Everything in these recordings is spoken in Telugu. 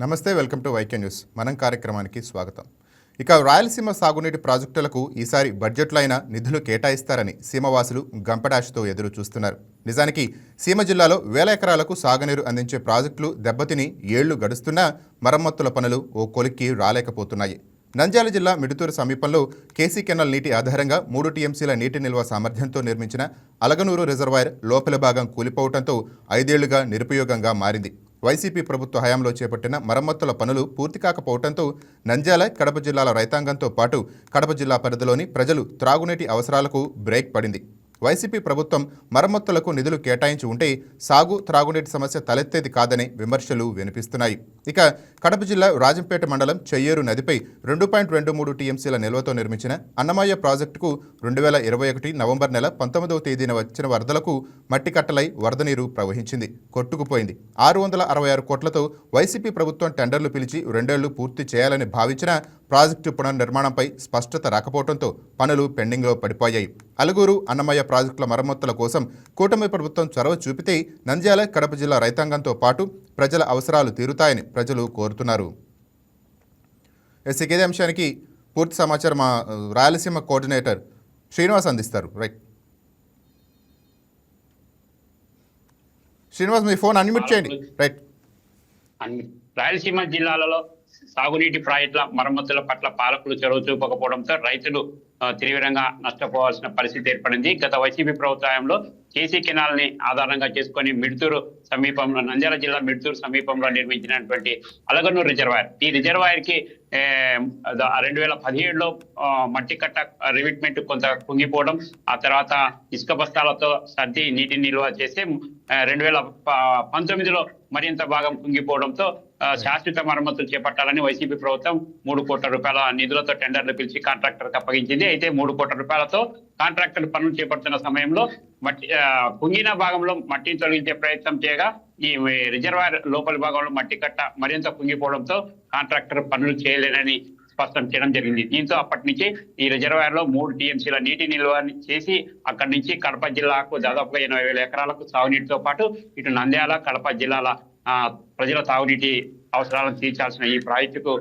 నమస్తే, వెల్కమ్ టు వైకే న్యూస్. మనం కార్యక్రమానికి స్వాగతం. ఇక రాయలసీమ సాగునీటి ప్రాజెక్టులకు ఈసారి బడ్జెట్లో అయినా నిధులు కేటాయిస్తారని సీమవాసులు గంపడాషతో ఎదురు చూస్తున్నారు. నిజానికి సీమ జిల్లాలో వేల ఎకరాలకు సాగునీరు అందించే ప్రాజెక్టులు దెబ్బతిని ఏళ్లు గడుస్తున్నా మరమ్మతుల పనులు ఓ కొలిక్కి రాలేకపోతున్నాయి. నంద్యాల జిల్లా మిడుతూరు సమీపంలో కేసీ కెనాల్ నీటి ఆధారంగా 3 టీఎంసీల నీటి నిల్వ సామర్థ్యంతో నిర్మించిన అలగనూరు రిజర్వాయర్ లోపలి భాగం కూలిపోవడంతో 5 ఏళ్లుగా నిరుపయోగంగా మారింది. వైసీపీ ప్రభుత్వ హయాంలో చేపట్టిన మరమ్మతుల పనులు పూర్తి కాకపోవడంతో నంద్యాల, కడప జిల్లాల రైతాంగంతో పాటు కడప జిల్లా పరిధిలోని ప్రజలు త్రాగునీటి అవసరాలకు బ్రేక్ పడింది. వైసీపీ ప్రభుత్వం మరమ్మతులకు నిధులు కేటాయించి ఉంటే సాగు, త్రాగునీటి సమస్య తలెత్తేది కాదనే విమర్శలు వినిపిస్తున్నాయి. ఇక కడప జిల్లా రాజంపేట మండలం చెయ్యేరు నదిపై 2.23 టీఎంసీల నిల్వతో నిర్మించిన అన్నమయ్య ప్రాజెక్టుకు 2021 నవంబర్ నెల 19వ తేదీన వచ్చిన వరదలకు మట్టి కట్టలై వరద నీరు ప్రవహించింది, కొట్టుకుపోయింది. 666 కోట్లతో వైసీపీ ప్రభుత్వం టెండర్లు పిలిచి 2 ఏళ్లు పూర్తి చేయాలని భావించిన ప్రాజెక్టు పునర్నిర్మాణంపై స్పష్టత రాకపోవడంతో పనులు పెండింగ్లో పడిపోయాయి. అలుగూరు, అన్నమయ్య ప్రాజెక్టుల మరమ్మతుల కోసం కూటమి ప్రభుత్వం చొరవ చూపితే నంద్యాల, కడప జిల్లా రైతాంగంతో పాటు ప్రజల అవసరాలు తీరుతాయని ప్రజలు కోరుతున్నారు. ఇదే అంశానికి పూర్తి సమాచారం మా రాయలసీమ కోఆర్డినేటర్ శ్రీనివాస్ అందిస్తారు. రైట్ శ్రీనివాస్, మీ ఫోన్ అన్మ్యూట్ చేయండి. రైట్. రాయలసీమ జిల్లాలలో సాగునీటి ప్రాజెక్టుల మరమ్మతుల పట్ల పాలకులు చొరవ చూపకపోవడంతో రైతులు తీవ్రంగా నష్టపోవాల్సిన పరిస్థితి ఏర్పడింది. గత వైసీపీ ప్రభుత్వంలో కేసీ కెనాల్ ని ఆధారంగా చేసుకొని మిడుతూరు సమీపంలో, నంద్యాల జిల్లా మిడుతూరు సమీపంలో నిర్మించినటువంటి అలగనూరు రిజర్వాయర్, ఈ రిజర్వాయర్ కి 2017లో మట్టి కట్ట రివిట్మెంట్ కొంత కుంగిపోవడం, ఆ తర్వాత ఇసుక బస్తాలతో సర్ది నీటి నిల్వ చేస్తే 2019లో మరింత భాగం కుంగిపోవడంతో శాశ్వత మరమ్మతులు చేపట్టాలని వైసీపీ ప్రభుత్వం 3 కోట్ల రూపాయల నిధులతో టెండర్లు పిలిచి కాంట్రాక్టర్కి అప్పగించింది. అయితే 3 కోట్ల రూపాయలతో కాంట్రాక్టర్ పనులు చేపడుతున్న సమయంలో మట్టి కుంగిన భాగంలో మట్టిని తొలగించే ప్రయత్నం చేయగా ఈ రిజర్వాయర్ లోపలి భాగంలో మట్టి కట్ట మరింత కుంగిపోవడంతో కాంట్రాక్టర్ పనులు చేయలేనని స్పష్టం చేయడం జరిగింది. దీంతో అప్పటి నుంచి ఈ రిజర్వాయర్ లో 3 టీఎంసీల నీటి నిల్వ చేసి అక్కడి నుంచి కడప జిల్లాకు దాదాపుగా 80,000 ఎకరాలకు సాగునీటితో పాటు ఇటు నంద్యాల, కడప జిల్లాల ప్రజల తాగునీటి అవసరాలను తీర్చాల్సిన ఈ ప్రాజెక్టుకు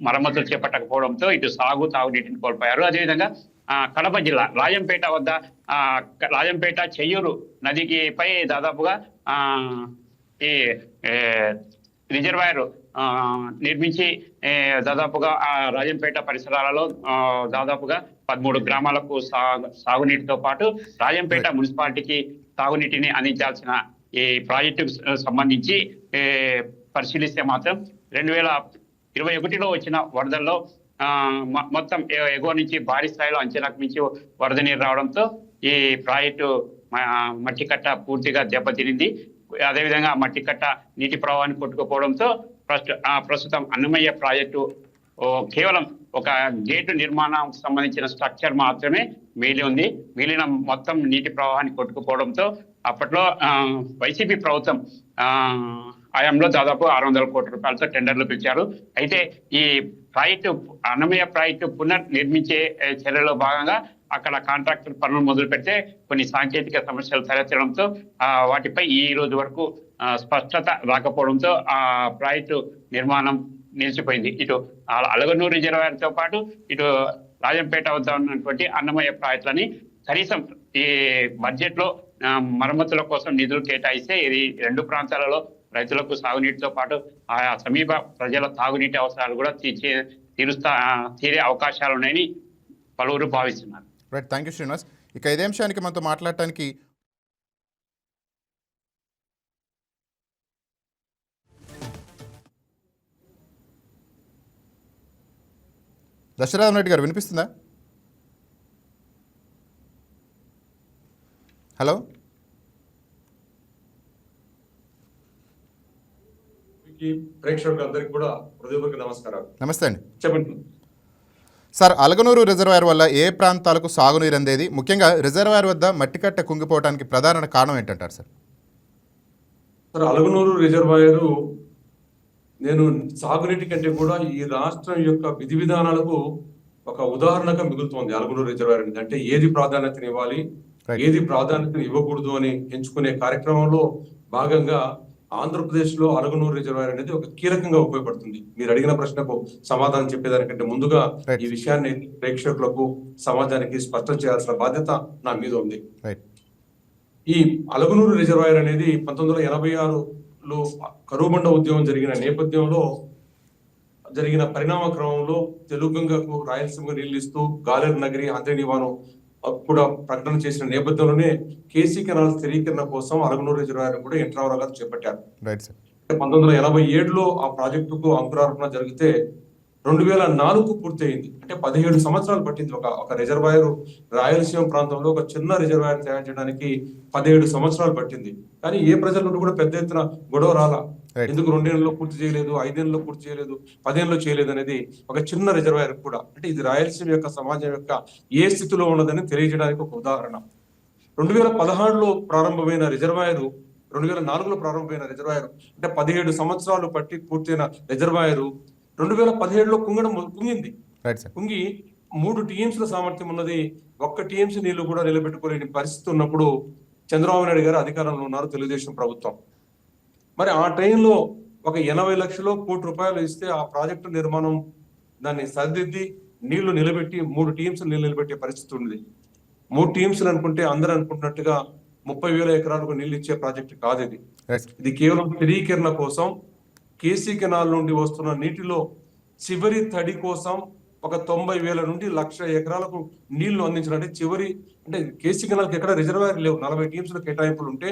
మరమ్మతులు చేపట్టకపోవడంతో ఇటు సాగు, తాగునీటిని కోల్పోయారు. అదేవిధంగా కడప జిల్లా రాజంపేట వద్ద రాజంపేట చెయ్యూరు నదికి పై దాదాపుగా ఈ రిజర్వాయర్ నిర్మించి దాదాపుగా రాజంపేట పరిసరాలలో దాదాపుగా 13 గ్రామాలకు సాగునీటితో పాటు రాజంపేట మున్సిపాలిటీకి తాగునీటిని అందించాల్సిన ఈ ప్రాజెక్టుకు సంబంధించి పరిశీలిస్తే మాత్రం 2021లో వచ్చిన వరదల్లో మొత్తం ఎగువ నుంచి భారీ స్థాయిలో అంచనాకు మించి వరద నీరు రావడంతో ఈ ప్రాజెక్టు మట్టి కట్ట పూర్తిగా దెబ్బతినింది. అదేవిధంగా మట్టి కట్ట నీటి ప్రవాహాన్ని కొట్టుకుపోవడంతో ప్రస్తుతం అన్నమయ్య ప్రాజెక్టు కేవలం ఒక గేటు నిర్మాణానికి సంబంధించిన స్ట్రక్చర్ మాత్రమే మిగిలి ఉంది. మిగిలిన మొత్తం నీటి ప్రవాహాన్ని కొట్టుకుపోవడంతో అప్పట్లో వైసీపీ ప్రభుత్వం హయాంలో దాదాపు 600 కోట్ల రూపాయలతో టెండర్లు పిలిచారు. అయితే ఈ ప్రాజెక్టు అన్నమయ్య ప్రాజెక్టు పునర్నిర్మించే చర్యలో భాగంగా అక్కడ కాంట్రాక్టర్ పనులు మొదలు పెడితే కొన్ని సాంకేతిక సమస్యలు తలెత్తడంతో వాటిపై ఈ రోజు వరకు స్పష్టత రాకపోవడంతో ఆ ప్రాజెక్టు నిర్మాణం నిలిచిపోయింది. ఇటు అలగనూరు రిజర్వాయర్ తో పాటు ఇటు రాజంపేట వద్ద ఉన్నటువంటి అన్నమయ్య ప్రాజెక్టులని కనీసం ఈ బడ్జెట్ లో మరమ్మతుల కోసం నిధులు కేటాయిస్తే ఇది 2 ప్రాంతాలలో రైతులకు సాగునీటితో పాటు ఆయా సమీప ప్రజల తాగునీటి అవసరాలు కూడా తీరే అవకాశాలు ఉన్నాయని పలువురు భావిస్తున్నారు. Right, thank you Srinivas. ఇక ఇదే అంశానికి మనతో మాట్లాడటానికి దశరథం రెడ్డి గారు వినిపిస్తుందా? హలో. ప్రేక్షకులందరికీ కూడా హృదయపూర్వక నమస్కారాలు. నమస్తే అండి, చెప్పండి సార్. అలగనూరు రిజర్వాయర్ వల్ల ఏ ప్రాంతాలకు సాగునీరు అందేది, ముఖ్యంగా రిజర్వాయర్ వద్ద మట్టికట్ట కుంగిపోవడానికి ప్రధాన కారణం ఏంటంటారు సార్? సార్, అలగనూరు రిజర్వాయరు నేను సాగునీటి కంటే కూడా ఈ రాష్ట్రం యొక్క విధి విధానాలకు ఒక ఉదాహరణగా మిగులుతోంది. అలగనూరు రిజర్వాయర్ అంటే ఏది ప్రాధాన్యతనివ్వాలి, ఏది ప్రాధాన్యతను ఇవ్వకూడదు అని ఎంచుకునే కార్యక్రమంలో భాగంగా ఆంధ్రప్రదేశ్లో అలగనూరు రిజర్వాయర్ అనేది ఒక కీలకంగా ఉపయోగపడుతుంది. మీరు అడిగిన ప్రశ్నకు సమాధానం చెప్పేదానికంటే ముందుగా రైట్ ఈ విషయాన్ని ప్రేక్షకులకు, సమాజానికి స్పష్టం చేయాల్సిన బాధ్యత నా మీద ఉంది. రైట్ ఈ అలగనూరు రిజర్వాయర్ అనేది 1986లో కరువుబండ ఉద్యమం జరిగిన నేపథ్యంలో జరిగిన పరిణామ క్రమంలో తెలుగుగంగకు రాయలసీమకు నీళ్లు ఇస్తూ గాలేరు నగరి హంద్రీనివాను కూడా ప్రకటన చేసిన నేపథ్యంలోనే కేసీ కెనాల్ స్థిరీకరణ కోసం అలగనూరు రిజర్వాయర్ కూడా ఎన్ రామారావు గారు చేపట్టారు. రైట్ సార్ 1987లో ఆ ప్రాజెక్టుకు అంకురార్పణ జరిగితే 2004కు పూర్తయింది. అంటే 17 సంవత్సరాలు పట్టింది. ఒక రిజర్వాయర్ రాయలసీమ ప్రాంతంలో ఒక చిన్న రిజర్వాయర్ తయారు చేయడానికి 17 సంవత్సరాలు పట్టింది. కానీ ఏ ప్రజల నుండి కూడా పెద్ద ఎత్తున గొడవ రాలా. రైట్ ఎందుకు 2 ఏళ్లలో పూర్తి చేయలేదు, 5 ఏళ్లలో పూర్తి చేయలేదు, 10 ఏళ్లలో చేయలేదు అనేది ఒక చిన్న రిజర్వాయర్ కూడా. అంటే ఇది రాయలసీమ యొక్క సమాజం యొక్క ఏ స్థితిలో ఉన్నదని తెలియజేయడానికి ఒక ఉదాహరణ. 2016లో ప్రారంభమైన రిజర్వాయర్ 2004లో ప్రారంభమైన రిజర్వాయర్ అంటే 17 సంవత్సరాలు పట్టి పూర్తయిన రిజర్వాయర్ 2017లో కుంగింది. రైట్ సార్ కుంగి 3 టీఎంసీల సామర్థ్యం ఉన్నది. 1 టీఎంసీ నీళ్లు కూడా నిలబెట్టుకోలేని పరిస్థితి ఉన్నప్పుడు చంద్రబాబు నాయుడు గారు అధికారంలో ఉన్నారు, తెలుగుదేశం ప్రభుత్వం. మరి ఆ టైంలో ఒక 80 లక్షలు ₹1 ఇస్తే ఆ ప్రాజెక్టు నిర్మాణం దాన్ని సరిదిద్ది నీళ్లు నిలబెట్టి 3 టీఎంసీలు నీళ్లు నిలబెట్టే పరిస్థితి ఉంది. 3 టీఎంసీలు అనుకుంటే అందరూ అనుకుంటున్నట్టుగా 30,000 ఎకరాలకు నీళ్లు ఇచ్చే ప్రాజెక్టు కాదు ఇది. రైట్ ఇది కేవలం స్థిరీకరణ కోసం కేసీ కెనాల్ నుండి వస్తున్న నీటిలో చివరి తడి కోసం ఒక 90,000 నుండి 1,00,000 ఎకరాలకు నీళ్లు అందించడం. అంటే కేసీ కెనాల్కి ఎక్కడ రిజర్వాయర్ లేవు. 40 టీఎంసీల కేటాయింపులు ఉంటే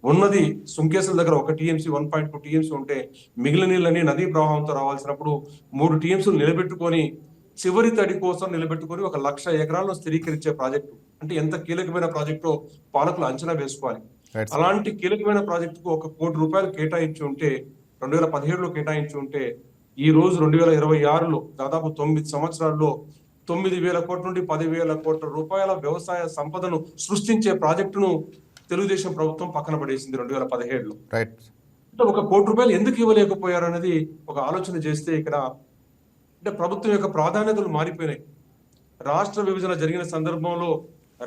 ఉన్నది సుంకేశ్వర దగ్గర 1 టీఎంసీ 1.2 టీఎంసీ ఉంటే మిగిలిన నీళ్ళని నదీ ప్రవాహంతో రావాల్సినప్పుడు 3 టీఎంసీలు నిలబెట్టుకొని చివరి తడి కోసం నిలబెట్టుకొని 1,00,000 ఎకరాలను స్థిరీకరించే ప్రాజెక్టు. అంటే ఎంత కీలకమైన ప్రాజెక్టు పాలకులు అంచనా వేసుకోవాలి. రైట్ సార్ అలాంటి కీలకమైన ప్రాజెక్టుకు ₹1 కోటి కేటాయించి ఉంటే 2017లో కేటాయించి ఉంటే ఈ రోజు 2026లో దాదాపు 9 సంవత్సరాల్లో 9,000 కోట్ల నుండి 10,000 కోట్ల రూపాయల వ్యవసాయ సంపదను సృష్టించే ప్రాజెక్టును తెలుగుదేశం ప్రభుత్వం పక్కన పడేసింది 2017లో. రైట్ అంటే ₹1 కోటి ఎందుకు ఇవ్వలేకపోయారు అనేది ఒక ఆలోచన చేస్తే ఇక్కడ అంటే ప్రభుత్వం యొక్క ప్రాధాన్యతలు మారిపోయినాయి. రాష్ట్ర విభజన జరిగిన సందర్భంలో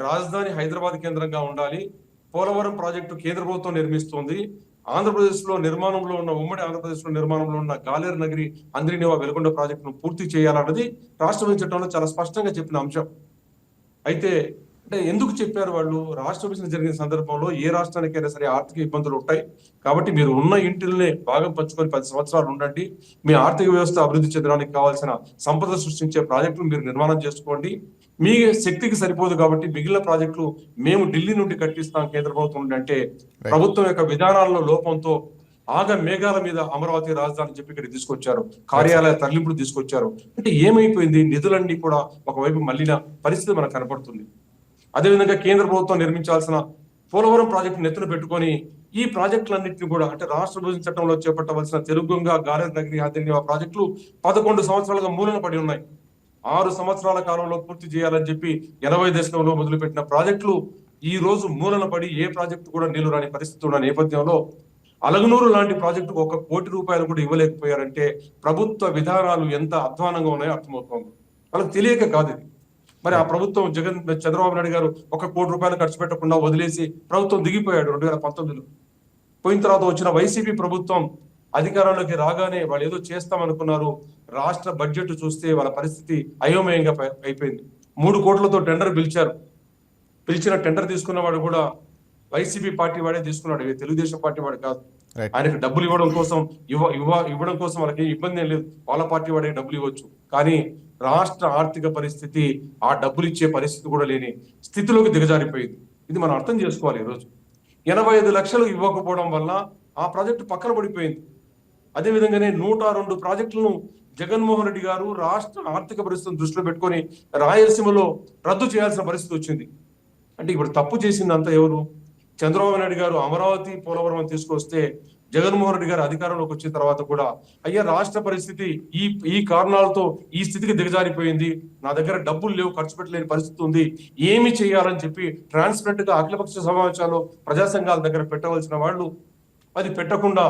రాజధాని హైదరాబాద్ కేంద్రంగా ఉండాలి, పోలవరం ప్రాజెక్టు కేంద్ర ప్రభుత్వం నిర్మిస్తోంది, ఆంధ్రప్రదేశ్లో నిర్మాణంలో ఉన్న ఉమ్మడి ఆంధ్రప్రదేశ్లో నిర్మాణంలో ఉన్న గాలేరు నగరి హంద్రీనివా వెలుగొండ ప్రాజెక్టును పూర్తి చేయాలన్నది రాష్ట్ర విభజన చట్టంలో చాలా స్పష్టంగా చెప్పిన అంశం. అయితే అంటే ఎందుకు చెప్పారు వాళ్ళు? రాష్ట్ర విభజన జరిగిన సందర్భంలో ఏ రాష్ట్రానికైనా సరే ఆర్థిక ఇబ్బందులు ఉంటాయి కాబట్టి మీరు ఉన్న ఇంటిల్నే భాగం పంచుకొని 10 సంవత్సరాలు ఉండండి, మీ ఆర్థిక వ్యవస్థ అభివృద్ధి చెందడానికి కావాల్సిన సంపద సృష్టించే ప్రాజెక్టులు మీరు నిర్మాణం చేసుకోండి, మీ శక్తికి సరిపోదు కాబట్టి మిగిలిన ప్రాజెక్టులు మేము ఢిల్లీ నుండి కట్టిస్తాం కేంద్ర ప్రభుత్వం నుండి అంటే ప్రభుత్వం యొక్క విధానాల్లో లోపంతో మేఘాల మీద అమరావతి రాజధాని చెప్పి ఇక్కడ తీసుకొచ్చారు, కార్యాలయ తరలింపులు తీసుకొచ్చారు. అంటే ఏమైపోయింది? నిధులన్నీ కూడా ఒకవైపు మళ్ళిన పరిస్థితి మనకు కనపడుతుంది. అదేవిధంగా కేంద్ర ప్రభుత్వం నిర్మించాల్సిన పోలవరం ప్రాజెక్టు నెత్తున పెట్టుకొని ఈ ప్రాజెక్టులన్నింటినీ కూడా అంటే రాష్ట్ర విభజన చట్టంలో చేపట్టవలసిన తెలుగుగంగ గాలేరు నగరి హంద్రీనివా ప్రాజెక్టులు 11 సంవత్సరాలుగా మూలన పడి ఉన్నాయి. 6 సంవత్సరాల కాలంలో పూర్తి చేయాలని చెప్పి 80 దశకంలో మొదలుపెట్టిన ప్రాజెక్టులు ఈ రోజు మూలన పడి ఏ ప్రాజెక్టు కూడా నీళ్లు రాని పరిస్థితి ఉన్న నేపథ్యంలో అలగనూరు లాంటి ప్రాజెక్టుకు ₹1 కోటి కూడా ఇవ్వలేకపోయారంటే ప్రభుత్వ విధానాలు ఎంత అధ్వానంగా ఉన్నాయో అర్థమవుతోంది. వాళ్ళకి తెలియక కాదు ఇది. మరి ఆ ప్రభుత్వం చంద్రబాబు నాయుడు గారు ₹1 కోటి ఖర్చు పెట్టకుండా వదిలేసి ప్రభుత్వం దిగిపోయాడు 2019లో. పోయిన తర్వాత వచ్చిన వైసీపీ ప్రభుత్వం అధికారంలోకి రాగానే వాళ్ళు ఏదో చేస్తామనుకున్నారు. రాష్ట్ర బడ్జెట్ చూస్తే వాళ్ళ పరిస్థితి అయోమయంగా అయిపోయింది. 3 కోట్లతో టెండర్ పిలిచిన టెండర్ తీసుకున్న వాడు కూడా వైసీపీ పార్టీ వాడే తీసుకున్నాడు, తెలుగుదేశం పార్టీ వాడు కాదు. ఆయనకు డబ్బులు ఇవ్వడం కోసం ఇవ్వడం కోసం వాళ్ళకి ఇబ్బంది ఏం లేదు, వాళ్ళ పార్టీ వాడే డబ్బులు ఇవ్వచ్చు. కానీ రాష్ట్ర ఆర్థిక పరిస్థితి ఆ డబ్బులు ఇచ్చే పరిస్థితి కూడా లేని స్థితిలోకి దిగజారిపోయింది. ఇది మనం అర్థం చేసుకోవాలి. ఈరోజు 85 లక్షలు ఇవ్వకపోవడం వల్ల ఆ ప్రాజెక్టు పక్కన పడిపోయింది. అదేవిధంగానే 102 ప్రాజెక్టులను జగన్మోహన్ రెడ్డి గారు రాష్ట్ర ఆర్థిక పరిస్థితిని దృష్టిలో పెట్టుకొని రాయలసీమలో రద్దు చేయాల్సిన పరిస్థితి వచ్చింది. అంటే ఇప్పుడు తప్పు చేసిందంతా ఎవరు? చంద్రబాబు నాయుడు గారు అమరావతి పోలవరం తీసుకొస్తే జగన్మోహన్ రెడ్డి గారు అధికారంలోకి వచ్చిన తర్వాత కూడా అయ్యా రాష్ట్ర పరిస్థితి ఈ కారణాలతో ఈ స్థితికి దిగజారిపోయింది, నా దగ్గర డబ్బులు లేవు, ఖర్చు పెట్టలేని పరిస్థితి ఉంది, ఏమి చేయాలని చెప్పి ట్రాన్స్పరెంట్ గా అఖిలపక్ష సమావేశాలు ప్రజా సంఘాల దగ్గర పెట్టవలసిన వాళ్ళు అది పెట్టకుండా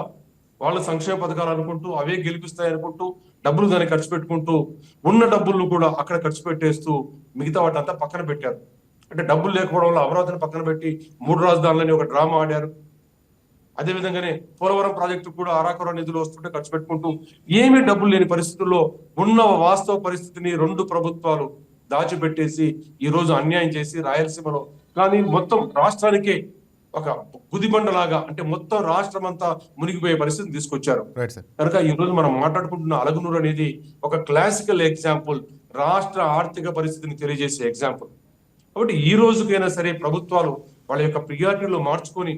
వాళ్ళ సంక్షేమ పథకాలు అనుకుంటూ అవే గెలిపిస్తాయి అనుకుంటూ డబ్బులు దాన్ని ఖర్చు పెట్టుకుంటూ ఉన్న డబ్బులను కూడా అక్కడ ఖర్చు పెట్టేస్తూ మిగతా వాటంతా పక్కన పెట్టారు. అంటే డబ్బులు లేకపోవడం వల్ల అమరావతిని పక్కన పెట్టి 3 రాజధానులని ఒక డ్రామా ఆడారు. అదేవిధంగానే పోలవరం ప్రాజెక్టు కూడా అరాకొర నిధులు వస్తుంటే ఖర్చు పెట్టుకుంటూ ఏమీ డబ్బులు లేని పరిస్థితుల్లో ఉన్న వాస్తవ పరిస్థితిని రెండు ప్రభుత్వాలు దాచిపెట్టేసి ఈ రోజు అన్యాయం చేసి రాయలసీమలో కానీ మొత్తం రాష్ట్రానికే ఒక గుదిబండలాగా అంటే మొత్తం రాష్ట్రం అంతా మునిగిపోయే పరిస్థితిని తీసుకొచ్చారు. Right sir. కనుక ఈ రోజు మనం మాట్లాడుకుంటున్న అలగనూరు అనేది ఒక క్లాసికల్ ఎగ్జాంపుల్, రాష్ట్ర ఆర్థిక పరిస్థితిని తెలియజేసే ఎగ్జాంపుల్. కాబట్టి ఈ రోజుకైనా సరే ప్రభుత్వాలు వాళ్ళ యొక్క ప్రియారిటీలు మార్చుకొని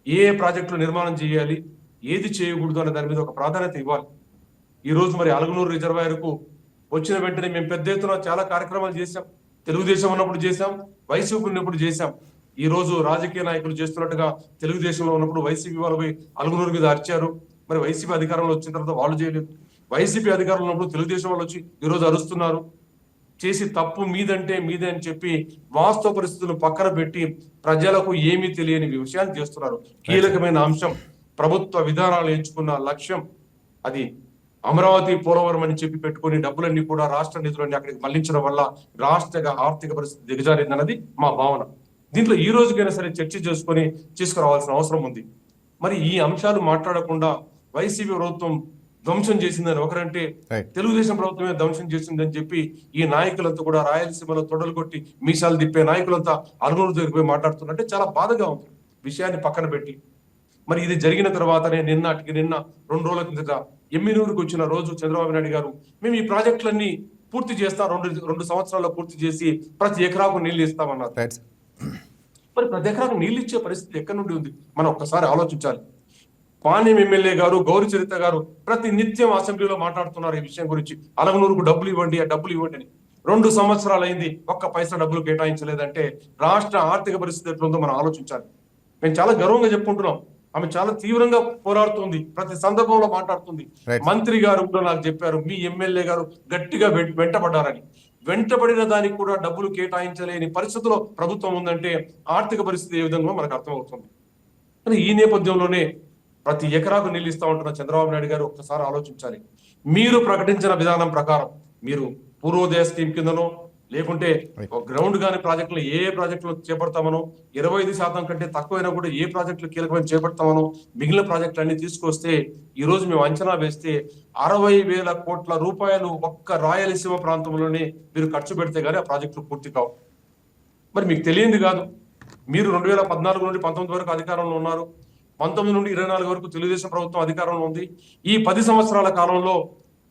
ఏ ప్రాజెక్టులు నిర్మాణం చేయాలి, ఏది చేయకూడదు అనే దాని మీద ఒక ప్రాధాన్యత ఇవ్వాలి. ఈ రోజు మరి అలగనూరు రిజర్వాయర్ కు వచ్చిన వెంటనే మేము పెద్ద ఎత్తున చాలా కార్యక్రమాలు చేశాం. తెలుగుదేశం ఉన్నప్పుడు చేశాం, వైసీపీ ఉన్నప్పుడు చేశాం. ఈ రోజు రాజకీయ నాయకులు చేస్తున్నట్టుగా తెలుగుదేశంలో ఉన్నప్పుడు వైసీపీ వాళ్ళు పోయి అలగనూరు మీద అరిచారు. మరి వైసీపీ అధికారంలో వచ్చిన తర్వాత వాళ్ళు చేయలేదు. వైసీపీ అధికారంలో ఉన్నప్పుడు తెలుగుదేశం వాళ్ళు వచ్చి ఈ రోజు అరుస్తున్నారు. చేసి తప్పు మీదంటే మీదే అని చెప్పి వాస్తవ పరిస్థితులను పక్కన పెట్టి ప్రజలకు ఏమీ తెలియని విషయాన్ని చేస్తున్నారు. కీలకమైన అంశం ప్రభుత్వ విధానాలు ఎంచుకున్న లక్ష్యం అది అమరావతి పోలవరం అని చెప్పి పెట్టుకుని డబ్బులన్నీ కూడా రాష్ట్ర నిధులన్నీ అక్కడికి మళ్లించడం వల్ల రాష్ట్ర ఆర్థిక పరిస్థితి దిగజారిందన్నది మా భావన. దీంట్లో ఈ రోజుకైనా సరే చర్చ చేసుకొని తీసుకురావాల్సిన అవసరం ఉంది. మరి ఈ అంశాలు మాట్లాడకుండా వైసీపీ ప్రభుత్వం ధ్వంసం చేసిందని ఒకరంటే తెలుగుదేశం ప్రభుత్వమే ధ్వంసం చేసిందని చెప్పి ఈ నాయకులంతా కూడా రాయలసీమలో తొడలు కొట్టి మీసాలు తిప్పే నాయకులంతా అలగనూరు దగ్గరికి పోయి మాట్లాడుతున్నట్టే చాలా బాధగా ఉంది. విషయాన్ని పక్కన పెట్టి మరి ఇది జరిగిన తర్వాతనే నిన్న 2 రోజుల కిందట ఎమ్మినూరుకు వచ్చిన రోజు చంద్రబాబు నాయుడు గారు మేము ఈ ప్రాజెక్టులన్నీ పూర్తి చేస్తాం, రెండు సంవత్సరాల్లో పూర్తి చేసి ప్రతి ఎకరాకు నీళ్లు ఇస్తామన్నారు. మరి ప్రతి ఎకరాకు నీళ్లు ఇచ్చే పరిస్థితి ఎక్కడి నుండి ఉంది మనం ఒక్కసారి ఆలోచించాలి. పాణ్యం ఎమ్మెల్యే గారు, గౌరి చరిత గారు ప్రతి నిత్యం అసెంబ్లీలో మాట్లాడుతున్నారు ఈ విషయం గురించి. అలగనూరుకు డబ్బులు ఇవ్వండి, ఆ డబ్బులు ఇవ్వండి అని. 2 సంవత్సరాలు అయింది, ఒక్క పైసా డబ్బులు కేటాయించలేదంటే రాష్ట్ర ఆర్థిక పరిస్థితి ఎట్లుందో మనం ఆలోచించాలి. మేము చాలా గర్వంగా చెప్పుకుంటున్నాం. ఆమె చాలా తీవ్రంగా పోరాడుతుంది, ప్రతి సందర్భంలో మాట్లాడుతుంది. మంత్రి గారు కూడా నాకు చెప్పారు మీ ఎమ్మెల్యే గారు గట్టిగా వెంటబడ్డారని. వెంటబడిన దానికి కూడా డబ్బులు కేటాయించలేని పరిస్థితిలో ప్రభుత్వం ఉందంటే ఆర్థిక పరిస్థితి ఏ విధంగా మనకు అర్థమవుతుంది. కానీ ఈ నేపథ్యంలోనే ప్రతి ఎకరాకు నీళ్ళు ఇస్తా ఉంటున్న చంద్రబాబు నాయుడు గారు ఒక్కసారి ఆలోచించాలి. మీరు ప్రకటించిన విధానం ప్రకారం మీరు పూర్వోదయ స్కీమ్ కిందనో లేకుంటే గ్రౌండ్ గాని ప్రాజెక్టులు ఏ ప్రాజెక్టులు చేపడతామనో 25% కంటే తక్కువైనా కూడా ఏ ప్రాజెక్టులు కీలకమైన చేపడతామనో మిగిలిన ప్రాజెక్టులన్నీ తీసుకొస్తే ఈ రోజు మేము అంచనా వేస్తే 60,000 కోట్ల రూపాయలు ఒక్క రాయలసీమ ప్రాంతంలోనే మీరు ఖర్చు పెడితే గానీ ఆ ప్రాజెక్టులు పూర్తి కావు. మరి మీకు తెలియంది కాదు, మీరు 2014 నుండి 19 వరకు అధికారంలో ఉన్నారు, 19 నుండి 24 వరకు తెలుగుదేశం ప్రభుత్వం అధికారంలో ఉంది. ఈ 10 సంవత్సరాల కాలంలో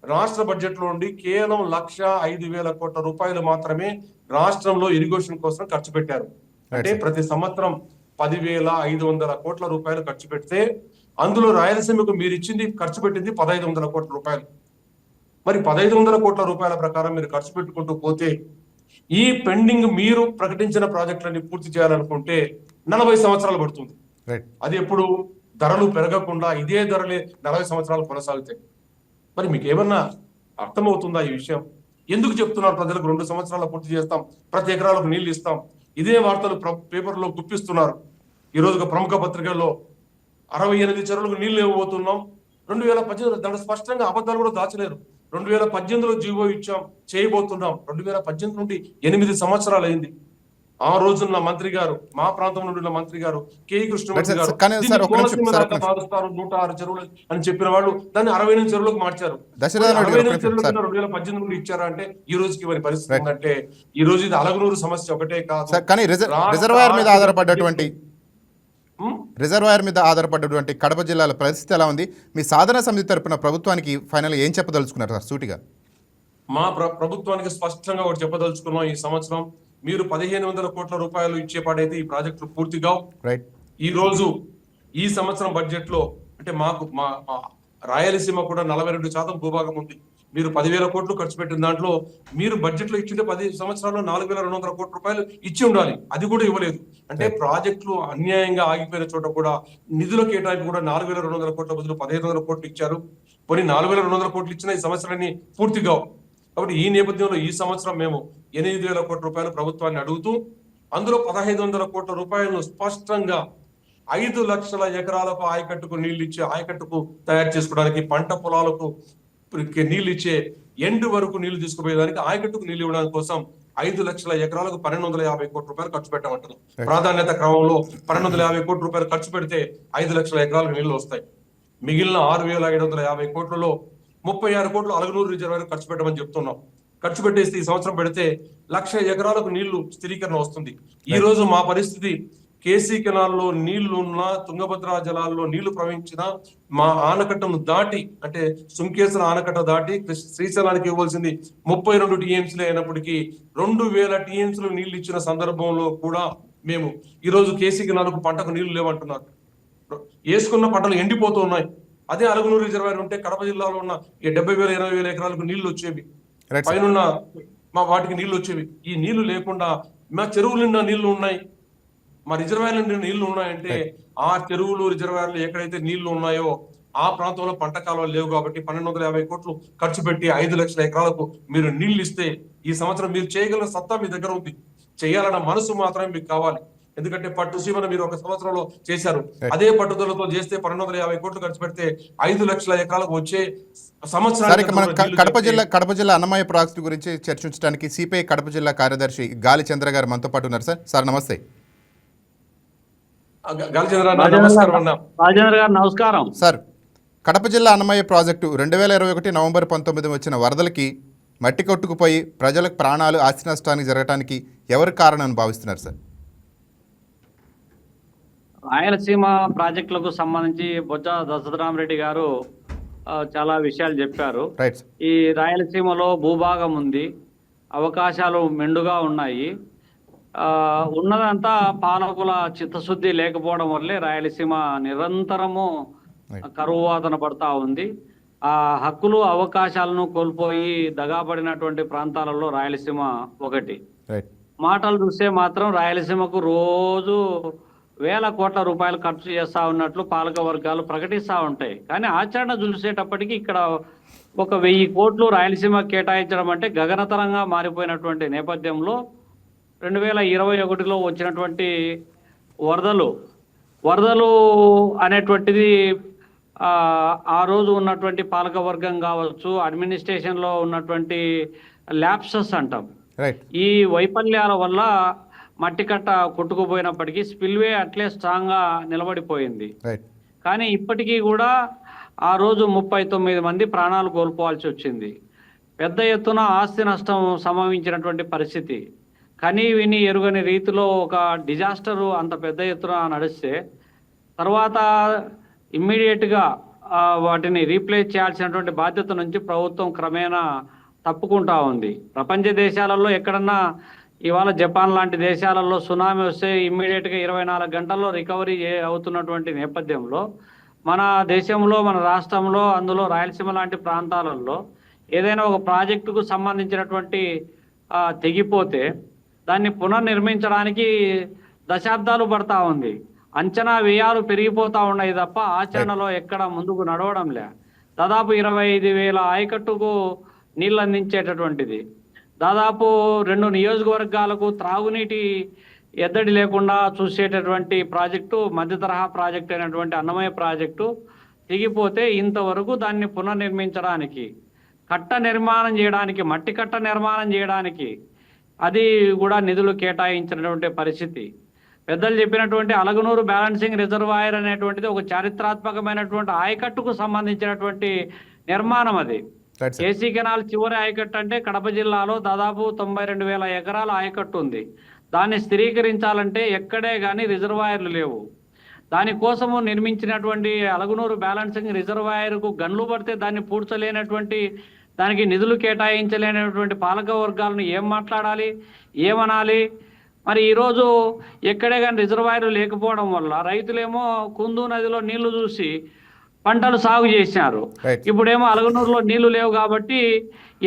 రాష్ట్ర బడ్జెట్ లో నుండి కేవలం 1,05,000 కోట్ల రూపాయలు మాత్రమే రాష్ట్రంలో ఇరిగేషన్ కోసం ఖర్చు పెట్టారు. అంటే ప్రతి సంవత్సరం 10,500 కోట్ల రూపాయలు ఖర్చు పెడితే అందులో రాయలసీమకు మీరు ఇచ్చింది ఖర్చు పెట్టింది 1,500 కోట్ల రూపాయలు. మరి 1,500 కోట్ల రూపాయల ప్రకారం మీరు ఖర్చు పెట్టుకుంటూ పోతే ఈ పెండింగ్ మీరు ప్రకటించిన ప్రాజెక్టులన్నీ పూర్తి చేయాలనుకుంటే 40 సంవత్సరాలు పడుతుంది. అది ఎప్పుడు ధరలు పెరగకుండా ఇదే ధరలే 40 సంవత్సరాలు కొనసాగుతాయి. మరి మీకు ఏమన్నా అర్థమవుతుందా ఈ విషయం? ఎందుకు చెప్తున్నారు ప్రజలకు 2 సంవత్సరాలు పూర్తి చేస్తాం, ప్రతి ఎకరాలకు నీళ్లు ఇస్తాం? ఇదే వార్తలు పేపర్లో గుప్పిస్తున్నారు. ఈ రోజు ప్రముఖ పత్రికల్లో 68 చెరువులకు నీళ్లు ఇవ్వబోతున్నాం 2018. దాంట్లో స్పష్టంగా అబద్ధాలు కూడా దాచలేరు. 2018లో జీవో ఇచ్చాం, చేయబోతున్నాం. 2018 నుండి 8 సంవత్సరాలు అయింది. ఆ రోజున్న మంత్రి గారు, మా ప్రాంతం నుండి ఉన్న మంత్రి గారు కేఈ కృష్ణమూర్తి గారు మారుస్తారు 106 చెరువులు అని చెప్పిన వాళ్ళు దాన్ని 68 చెరువులకు మార్చారు. 68 చెరువులు 2018 నుండి ఇచ్చారా అంటే ఈ రోజుకి మరి పరిస్థితి ఏంటంటే ఈ రోజు ఇది అలగనూరు సమస్య ఒకటే కాదు, కానీ రిజర్వాయర్ మీద ఆధారపడ్డటువంటి కడప జిల్లాల పరిస్థితి ఎలా ఉంది? మీ సాధన సమితి తరపున ప్రభుత్వానికి ఫైనల్ ఏం చెప్పదలుచుకున్నారు సార్ సూటిగా? మా ప్రభుత్వానికి స్పష్టంగా ఒకటి చెప్పదలుచుకున్నాం. ఈ సంవత్సరం మీరు 1,500 కోట్ల రూపాయలు ఇచ్చేపాడైతే ఈ ప్రాజెక్టులు పూర్తిగా ఈ రోజు ఈ సంవత్సరం బడ్జెట్ లో అంటే మాకు మా రాయలసీమ కూడా 42% భూభాగం ఉంది. మీరు 10,000 కోట్లు ఖర్చు పెట్టిన దాంట్లో మీరు బడ్జెట్ లో ఇచ్చింటే 10 సంవత్సరాల్లో 4,200 కోట్ల రూపాయలు ఇచ్చి ఉండాలి. అది కూడా ఇవ్వలేదు. అంటే ప్రాజెక్టులు అన్యాయంగా ఆగిపోయిన చోట కూడా నిధుల కేటాయింపు కూడా 4,200 కోట్ల బదులు 1,500 కోట్లు ఇచ్చారు. పోనీ 4,200 కోట్లు ఇచ్చిన ఈ సంవత్సరాన్ని పూర్తిగా. కాబట్టి ఈ నేపథ్యంలో ఈ సంవత్సరం మేము 8,000 కోట్ల రూపాయలు ప్రభుత్వాన్ని అడుగుతూ అందులో 1,500 కోట్ల రూపాయలను స్పష్టంగా 5 లక్షల ఎకరాలకు ఆయకట్టుకు నీళ్లు ఇచ్చే ఆయకట్టుకు తయారు చేసుకోవడానికి, పంట పొలాలకు నీళ్లు ఇచ్చే ఎండు వరకు నీళ్లు తీసుకుపోయేదానికి ఆయకట్టుకు నీళ్లు ఇవ్వడానికి కోసం 5 లక్షల ఎకరాలకు 1250 కోట్ల రూపాయలు ఖర్చు పెట్టమంటున్నాం. ప్రాధాన్యత క్రమంలో 1250 కోట్ల రూపాయలు ఖర్చు పెడితే 5 లక్షల ఎకరాలకు నీళ్లు వస్తాయి. మిగిలిన 6750 కోట్లలో 36 కోట్లు అలగనూరు రిజర్వాయర్ ఖర్చు పెట్టమని చెప్తున్నాం. ఖర్చు పెట్టేసి ఈ సంవత్సరం పెడితే 1,00,000 ఎకరాలకు నీళ్లు స్థిరీకరణ వస్తుంది. ఈ రోజు మా పరిస్థితి కేసీ కెనాల్లో నీళ్లున్నా, తుంగభద్ర జలాల్లో నీళ్లు ప్రవహించిన మా ఆనకట్టను దాటి, అంటే సుంకేశ్వర ఆనకట్ట దాటి శ్రీశైలానికి ఇవ్వాల్సింది 32 టీఎంసీలు అయినప్పటికీ 2000 టీఎంసీలు నీళ్లు ఇచ్చిన సందర్భంలో కూడా మేము ఈ రోజు కేసీ కెనాల్కు పంటకు నీళ్లు లేవంటున్నారు. వేసుకున్న పంటలు ఎండిపోతూ ఉన్నాయి. అదే అలగనూరు రిజర్వాయర్ ఉంటే కడప జిల్లాలో ఉన్న ఈ 70,000 80,000 ఎకరాలకు నీళ్లు వచ్చేవి, పైన మా వాటికి నీళ్లు వచ్చేవి. ఈ నీళ్లు లేకుండా మా చెరువుల నిండా నీళ్లు ఉన్నాయి, మా రిజర్వాయర్ల నిండా నీళ్లు ఉన్నాయంటే ఆ చెరువులు రిజర్వాయర్లు ఎక్కడైతే నీళ్లు ఉన్నాయో ఆ ప్రాంతంలో పంట కాలువలు లేవు. కాబట్టి 1250 కోట్లు ఖర్చు పెట్టి 5 లక్షల ఎకరాలకు మీరు నీళ్లు ఇస్తే ఈ సంవత్సరం మీరు చేయగల సత్తా మీ దగ్గర ఉంది. చేయాలన్న మనసు మాత్రమే మీకు కావాలి. ఎందుకంటే పట్టుసీమను మీరు ఒక సంవత్సరంలో చేశారు. అదే పట్టుదలతో చేస్తే 1250 కోట్లు ఖర్చు పెడితే 5 లక్షల ఎకరాలకు వచ్చే సంవత్సరానికి. కడప జిల్లా అన్నమయ్య ప్రాజెక్టు గురించి చర్చించడానికి సిపిఐ కడప జిల్లా కార్యదర్శి గాలి చంద్ర గారు మనతో పాటు ఉన్నారు. సార్ నమస్తే. రాజేంద్ర గారు నమస్కారం. సార్, కడప జిల్లా అన్నమయ్య ప్రాజెక్టు 2021 నవంబర్ 19 వచ్చిన వరదలకి మట్టి కొట్టుకుపోయి ప్రజలకు ప్రాణాలు, ఆస్తి నష్టానికి జరగడానికి ఎవరు కారణం భావిస్తున్నారు సార్? రాయలసీమ ప్రాజెక్టులకు సంబంధించి బొజ్జ దశరథరామరెడ్డి గారు చాలా విషయాలు చెప్పారు. ఈ రాయలసీమలో భూభాగం ఉంది, అవకాశాలు మెండుగా ఉన్నాయి. ఉన్నదంతా పాలకుల చిత్తశుద్ధి లేకపోవడం వల్లే రాయలసీమ నిరంతరము కరువు వాదన పడతా ఉంది. ఆ హక్కులు, అవకాశాలను కోల్పోయి దగాపడినటువంటి ప్రాంతాలలో రాయలసీమ ఒకటి. మాటలు చూస్తే మాత్రం రాయలసీమకు రోజు వేల కోట్ల రూపాయలు ఖర్చు చేస్తా ఉన్నట్లు పాలక వర్గాలు ప్రకటిస్తూ ఉంటాయి. కానీ ఆచరణ చూసేటప్పటికి ఇక్కడ 1000 కోట్లు రాయలసీమ కేటాయించడం అంటే గగనతరంగా మారిపోయినటువంటి నేపథ్యంలో 2021లో వచ్చినటువంటి వరదలు అనేటువంటిది ఆ రోజు ఉన్నటువంటి పాలక వర్గం కావచ్చు, అడ్మినిస్ట్రేషన్లో ఉన్నటువంటి ల్యాప్సెస్ అంటాం, ఈ వైఫల్యాల వల్ల మట్టి కట్ట కొట్టుకుపోయినప్పటికీ స్పిల్వే అట్లే స్ట్రాంగ్గా నిలబడిపోయింది. కానీ ఇప్పటికీ కూడా ఆ రోజు 39 మంది ప్రాణాలు కోల్పోవాల్సి వచ్చింది. పెద్ద ఎత్తున ఆస్తి నష్టం సంభవించినటువంటి పరిస్థితి. కనీ విని ఎరుగని రీతిలో ఒక డిజాస్టరు అంత పెద్ద ఎత్తున నడిస్తే తర్వాత ఇమ్మీడియట్గా వాటిని రీప్లేస్ చేయాల్సినటువంటి బాధ్యత నుంచి ప్రభుత్వం క్రమేణా తప్పుకుంటా ఉంది. ప్రపంచ దేశాలలో ఎక్కడన్నా ఇవాళ జపాన్ లాంటి దేశాలలో సునామీ వస్తే ఇమ్మీడియట్గా 24 గంటల్లో రికవరీ అవుతున్నటువంటి నేపథ్యంలో మన దేశంలో, మన రాష్ట్రంలో, అందులో రాయలసీమ లాంటి ప్రాంతాలలో ఏదైనా ఒక ప్రాజెక్టుకు సంబంధించినటువంటి తెగిపోతే దాన్ని పునర్నిర్మించడానికి దశాబ్దాలు పడతా ఉంది. అంచనా వ్యయాలు పెరిగిపోతూ ఉన్నాయి తప్ప ఆచరణలో ఎక్కడ ముందుకు నడవడం లే. దాదాపు 25,000 ఆయకట్టుకు నీళ్ళు అందించేటటువంటిది, దాదాపు 2 నియోజకవర్గాలకు త్రాగునీటి ఎద్దడి లేకుండా చూసేటటువంటి ప్రాజెక్టు, మధ్య తరహా ప్రాజెక్టు అయినటువంటి అన్నమయ్య ప్రాజెక్టు తెగిపోతే ఇంతవరకు దాన్ని పునర్నిర్మించడానికి, కట్ట నిర్మాణం చేయడానికి, మట్టి కట్ట నిర్మాణం చేయడానికి అది కూడా నిధులు కేటాయించినటువంటి పరిస్థితి. పెద్దలు చెప్పినటువంటి అలగనూరు బ్యాలెన్సింగ్ రిజర్వాయర్ అనేటువంటిది ఒక చారిత్రాత్మకమైనటువంటి ఆయకట్టుకు సంబంధించినటువంటి నిర్మాణం. అది కేసీ కెనాల్ చివరి ఆయకట్టు అంటే కడప జిల్లాలో దాదాపు 92,000 ఎకరాల ఆయకట్టు ఉంది. దాన్ని స్థిరీకరించాలంటే ఎక్కడే కానీ రిజర్వాయర్లు లేవు. దానికోసము నిర్మించినటువంటి అలగనూరు బ్యాలెన్సింగ్ రిజర్వాయర్కు గన్లు పడితే దాన్ని పూడ్చలేనటువంటి, దానికి నిధులు కేటాయించలేనటువంటి పాలక వర్గాలను ఏం మాట్లాడాలి, ఏమనాలి? మరి ఈరోజు ఎక్కడే కానీ రిజర్వాయర్లు లేకపోవడం వల్ల రైతులేమో కుందు నదిలో నీళ్లు చూసి పంటలు సాగు చేసినారు. ఇప్పుడేమో అలగనూరులో నీళ్లు లేవు కాబట్టి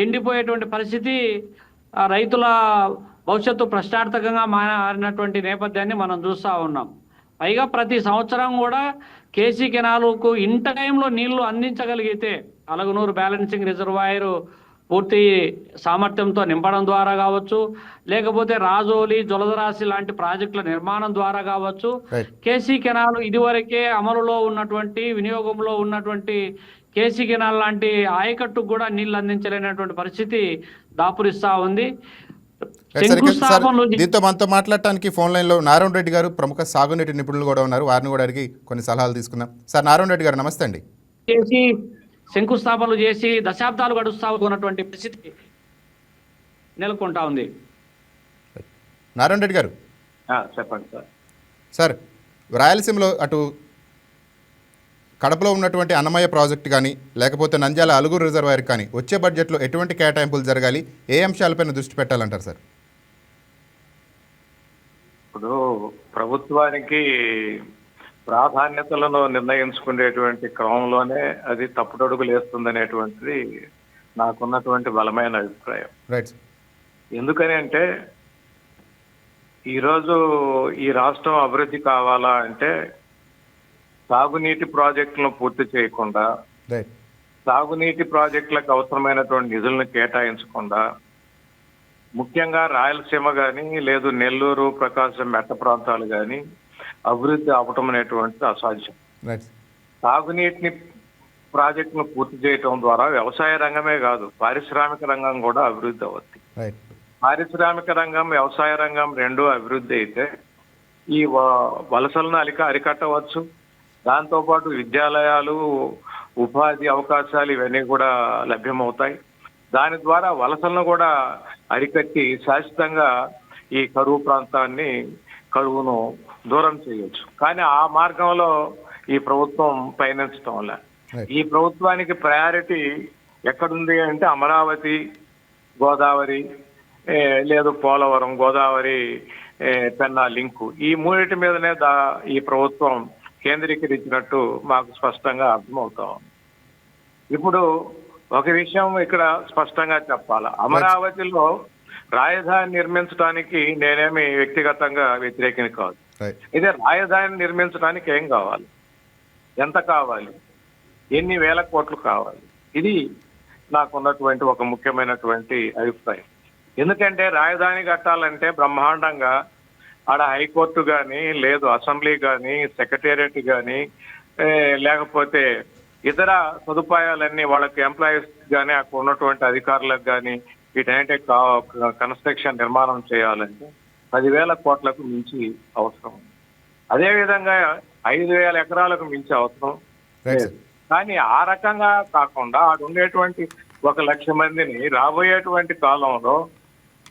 ఎండిపోయేటువంటి పరిస్థితి, రైతుల భవిష్యత్తు ప్రశ్నార్థకంగా మారినటువంటి నేపథ్యాన్ని మనం చూస్తూ ఉన్నాం. పైగా ప్రతి సంవత్సరం కూడా కేసీ కెనాల్కు ఇన్ టైంలో నీళ్లు అందించగలిగితే అలగనూరు బ్యాలెన్సింగ్ రిజర్వాయర్ పూర్తి సామర్థ్యంతో నింపడం ద్వారా కావచ్చు, లేకపోతే రాజోలి, జొలదరాశి లాంటి ప్రాజెక్టుల నిర్మాణం ద్వారా కావచ్చు, కేసీ కెనాల్ ఇదివరకే అమలులో ఉన్నటువంటి, వినియోగంలో ఉన్నటువంటి కేసీ కెనాల్ లాంటి ఆయకట్టుకు కూడా నీళ్లు అందించలేనటువంటి పరిస్థితి దాపురిస్తూ ఉంది. రైట్ సార్, ఇక సార్ శంకుస్థాపనలు దీంతో మనతో మాట్లాడటానికి ఫోన్ లైన్లో నారాయణ రెడ్డి గారు, ప్రముఖ సాగునీటి నిపుణులు కూడా ఉన్నారు. వారిని కూడా అడిగి కొన్ని సలహాలు తీసుకుందాం. సార్ నారాయణ రెడ్డి గారు నమస్తే అండి. చేసి శంకుస్థాపనలు చేసి దశాబ్దాలు గడుస్తా ఉన్నటువంటి పరిస్థితి నెలకొంటా ఉంది. నారాయణ రెడ్డి గారు చెప్పండి సార్. సార్, రాయలసీమలో అటు కడపలో ఉన్నటువంటి అన్నమయ్య ప్రాజెక్టు కానీ లేకపోతే నంద్యాల అలుగురు రిజర్వాయర్ కానీ వచ్చే బడ్జెట్లో ఎటువంటి కేటాయింపులు జరగాలి, ఏ అంశాలపైన దృష్టి పెట్టాలంటారు సార్? ఇప్పుడు ప్రభుత్వానికి ప్రాధాన్యతలను నిర్ణయించుకునేటువంటి క్రమంలోనే అది తప్పుడడుగులు వేస్తుందనేటువంటిది నాకున్నటువంటి బలమైన అభిప్రాయం. రైట్. ఎందుకని అంటే ఈరోజు ఈ రాష్ట్రం అభివృద్ధి కావాలా అంటే సాగునీటి ప్రాజెక్టులను పూర్తి చేయకుండా, రైట్, సాగునీటి ప్రాజెక్టులకు అవసరమైనటువంటి నిధులను కేటాయించకుండా, ముఖ్యంగా రాయలసీమ కానీ లేదు నెల్లూరు ప్రకాశం మెట్ట ప్రాంతాలు కానీ అభివృద్ధి అవటం అనేటువంటిది అసాధ్యం. రైట్. సాగునీటిని ప్రాజెక్టును పూర్తి చేయటం ద్వారా వ్యవసాయ రంగమే కాదు, పారిశ్రామిక రంగం కూడా అభివృద్ధి అవుతుంది. రైట్. పారిశ్రామిక రంగం, వ్యవసాయ రంగం రెండూ అభివృద్ధి అయితే ఈ వలసలను అరికట్టవచ్చు. దాంతోపాటు విద్యాలయాలు, ఉపాధి అవకాశాలు ఇవన్నీ కూడా లభ్యమవుతాయి. దాని ద్వారా వలసలను కూడా అరికట్టి శాశ్వతంగా ఈ కరువు ప్రాంతాన్ని, కరువును దూరం చేయొచ్చు. కానీ ఆ మార్గంలో ఈ ప్రభుత్వం పయనించడం వల్ల ఈ ప్రభుత్వానికి ప్రయారిటీ ఎక్కడుంది అంటే అమరావతి, గోదావరి, లేదు పోలవరం, గోదావరి పెన్నా లింకు, ఈ మూడింటి మీదనే ఈ ప్రభుత్వం కేంద్రీకరించినట్టు మాకు స్పష్టంగా అర్థమవుతాం. ఇప్పుడు ఒక విషయం ఇక్కడ స్పష్టంగా చెప్పాలి. అమరావతిలో రాజధాని నిర్మించడానికి నేనేమి వ్యక్తిగతంగా వ్యతిరేకిని కాదు. ఇదే రాజధాని నిర్మించడానికి ఏం కావాలి, ఎంత కావాలి, ఎన్ని వేల కోట్లు కావాలి, ఇది నాకున్నటువంటి ఒక ముఖ్యమైనటువంటి అభిప్రాయం. ఎందుకంటే రాజధాని కట్టాలంటే బ్రహ్మాండంగా ఆడ హైకోర్టు కానీ, లేదు అసెంబ్లీ కానీ, సెక్రటేరియట్ కానీ, లేకపోతే ఇతర సదుపాయాలన్నీ వాళ్ళకి ఎంప్లాయీస్ కానీ, అక్కడ ఉన్నటువంటి అధికారులకు కానీ వీటన్నిటి కన్స్ట్రక్షన్ నిర్మాణం చేయాలంటే 10,000 కోట్లకు మించి అవసరం. అదేవిధంగా 5,000 ఎకరాలకు మించి అవసరం లేదు. కానీ ఆ రకంగా కాకుండా ఆడ ఉండేటువంటి 1,00,000 మందిని రాబోయేటువంటి కాలంలో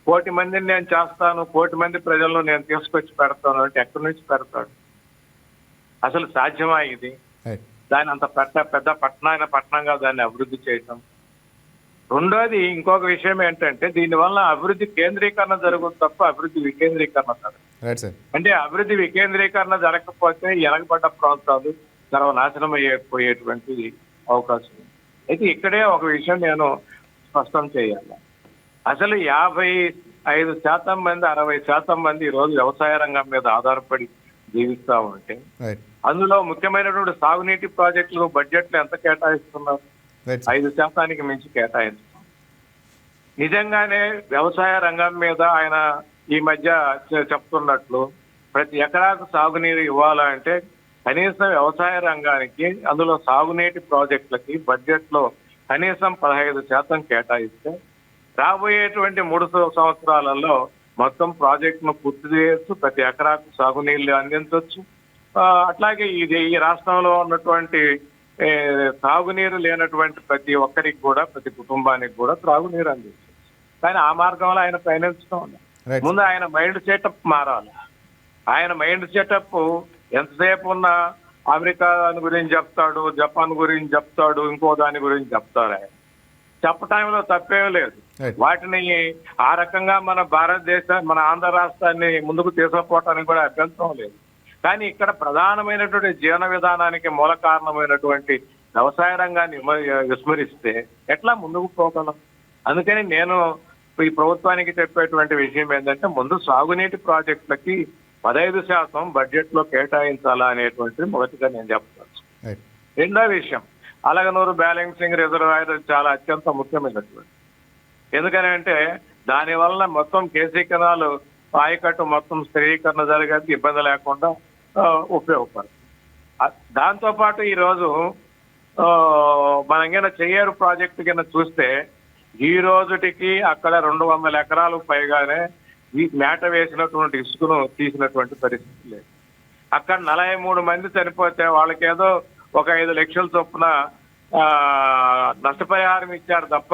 1,00,000 మందిని నేను చేస్తాను, 1,00,000 మంది ప్రజలను నేను తీసుకొచ్చి పెడతాను అంటే ఎక్కడి నుంచి పెడతాడు? అసలు సాధ్యమా ఇది? దాన్ని అంత పెద్ద పట్టణంగా దాన్ని అభివృద్ధి చేయటం. రెండోది ఇంకొక విషయం ఏంటంటే దీనివల్ల అభివృద్ధి కేంద్రీకరణ జరుగుతుంది తప్ప అభివృద్ధి వికేంద్రీకరణ జరగదు. అంటే అభివృద్ధి వికేంద్రీకరణ జరగకపోతే వెనకబడ్డ ప్రాంతాలు సర్వనాశనం అయిపోయేటువంటి అవకాశం. అయితే ఇక్కడే ఒక విషయం నేను స్పష్టం చేయాలి. అసలు 55% మంది, 60% మంది ఈరోజు వ్యవసాయ రంగం మీద ఆధారపడి జీవిస్తా ఉంటే అందులో ముఖ్యమైనటువంటి సాగునీటి ప్రాజెక్టులు బడ్జెట్లు ఎంత కేటాయిస్తున్నారు? 5% మించి కేటాయిస్తున్నారు. నిజంగానే వ్యవసాయ రంగం మీద ఆయన ఈ మధ్య చెప్తున్నట్లు ప్రతి ఎకరాకు సాగునీరు ఇవ్వాలంటే కనీసం వ్యవసాయ రంగానికి, అందులో సాగునీటి ప్రాజెక్టులకి బడ్జెట్లో కనీసం 15% కేటాయిస్తే రాబోయేటువంటి 3 సంవత్సరాలలో మొత్తం ప్రాజెక్టును పూర్తి చేయొచ్చు, ప్రతి ఎకరాకు సాగునీళ్లు అందించవచ్చు. అట్లాగే ఈ రాష్ట్రంలో ఉన్నటువంటి తాగునీరు లేనటువంటి ప్రతి ఒక్కరికి కూడా, ప్రతి కుటుంబానికి కూడా త్రాగునీరు అందించవచ్చు. కానీ ఆ మార్గంలో ఆయన పయనించడం ముందు ఆయన మైండ్ సెటప్ మారాలి. ఆయన మైండ్ సెటప్ ఎంతసేపు ఉన్నా అమెరికా గురించి చెప్తాడు, జపాన్ గురించి చెప్తాడు, ఇంకో దాని గురించి చెప్తారు. ఆయన చెప్పటంలో తప్పేం లేదు. వాటిని ఆ రకంగా మన మన ఆంధ్ర రాష్ట్రాన్ని ముందుకు తీసుకుపోవటానికి కూడా అభ్యంతరం లేదు. కానీ ఇక్కడ ప్రధానమైనటువంటి జీవన విధానానికి మూల కారణమైనటువంటి వ్యవసాయ రంగాన్ని విస్మరిస్తే ఎట్లా ముందుకు పోగలం? అందుకని నేను ఈ ప్రభుత్వానికి చెప్పేటువంటి విషయం ఏంటంటే ముందు సాగునీటి ప్రాజెక్టులకి 15% బడ్జెట్ లో కేటాయించాలా అనేటువంటిది మొదటిగా నేను చెప్తాను. రెండో విషయం, అలగనూరు బ్యాలెన్సింగ్ రిజర్వాయర్ చాలా అత్యంత ముఖ్యమైనటువంటి. ఎందుకనంటే దాని వలన మొత్తం కేసీ కెనాల్ ఆయకట్టు మొత్తం స్థిరీకరణ జరగడానికి ఇబ్బంది లేకుండా ఉపయోగపడుతుంది. దాంతో పాటు ఈరోజు మనం కింద చెయ్యేరు ప్రాజెక్టు కింద చూస్తే ఈ రోజుటికి అక్కడ 200 ఎకరాలకు పైగానే ఈ మేట వేసినటువంటి ఇసుకను తీసినటువంటి పరిస్థితి లేదు. అక్కడ 43 మంది చనిపోతే వాళ్ళకేదో ఒక 5 లక్షల చొప్పున నష్టపరిహారం ఇచ్చారు తప్ప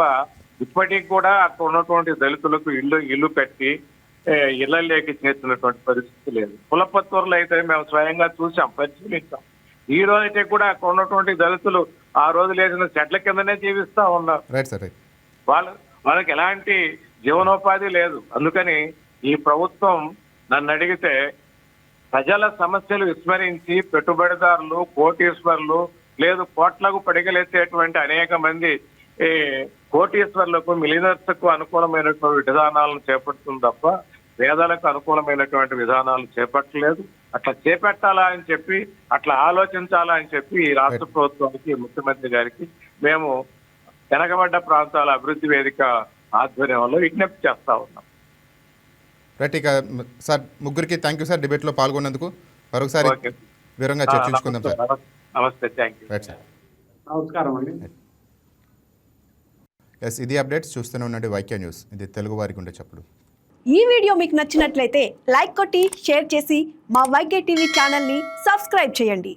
ఇప్పటికి కూడా అక్కడ ఉన్నటువంటి దళితులకు ఇల్లు కట్టి ఇళ్లలోకి చేర్చినటువంటి పరిస్థితి లేదు. కులపత్తూరులో అయితే మేము స్వయంగా చూసాం, పరిశీలించాం. ఈ రోజైతే కూడా అక్కడ ఉన్నటువంటి దళితులు ఆ రోజు లేచిన చెట్ల కిందనే జీవిస్తా ఉన్నారు. వాళ్ళకి ఎలాంటి జీవనోపాధి లేదు. అందుకని ఈ ప్రభుత్వం నన్ను అడిగితే ప్రజల సమస్యలు విస్మరించి పెట్టుబడిదారులు, కోటీశ్వర్లు లేదు కోట్లకు పడిగలెత్తేటువంటి అనేక మంది కోటీశ్వర్లకు, మిలినర్స్కు అనుకూలమైనటువంటి విధానాలను చేపడుతుంది తప్ప పేదలకు అనుకూలమైనటువంటి విధానాలు చేపట్టలేదు. అట్లా చేపట్టాలా అని చెప్పి, అట్లా ఆలోచించాలా అని చెప్పి ఈ రాష్ట్ర ప్రభుత్వానికి, ముఖ్యమంత్రి గారికి మేము వెనకబడ్డ ప్రాంతాల అభివృద్ధి వేదిక ఆధ్వర్యంలో విజ్ఞప్తి చేస్తా ఉన్నాం. రైట్. ఇక సార్ ముగ్గురికి థ్యాంక్ యూ సార్, డిబేట్లో పాల్గొన్నందుకు. మరొకసారి వివరంగా చర్చించుకుందాం సార్. నమస్తే, థ్యాంక్ యూ. రైట్ సార్, నమస్కారం అండి. ఎస్, ఇది అప్డేట్స్. చూస్తూనే ఉండండి వైకే న్యూస్. ఇది తెలుగు వారి గుండె చప్పుడు. ఈ వీడియో మీకు నచ్చినట్లయితే లైక్ కొట్టి షేర్ చేసి మా వైకే టీవీ ఛానల్ని సబ్స్క్రైబ్ చేయండి.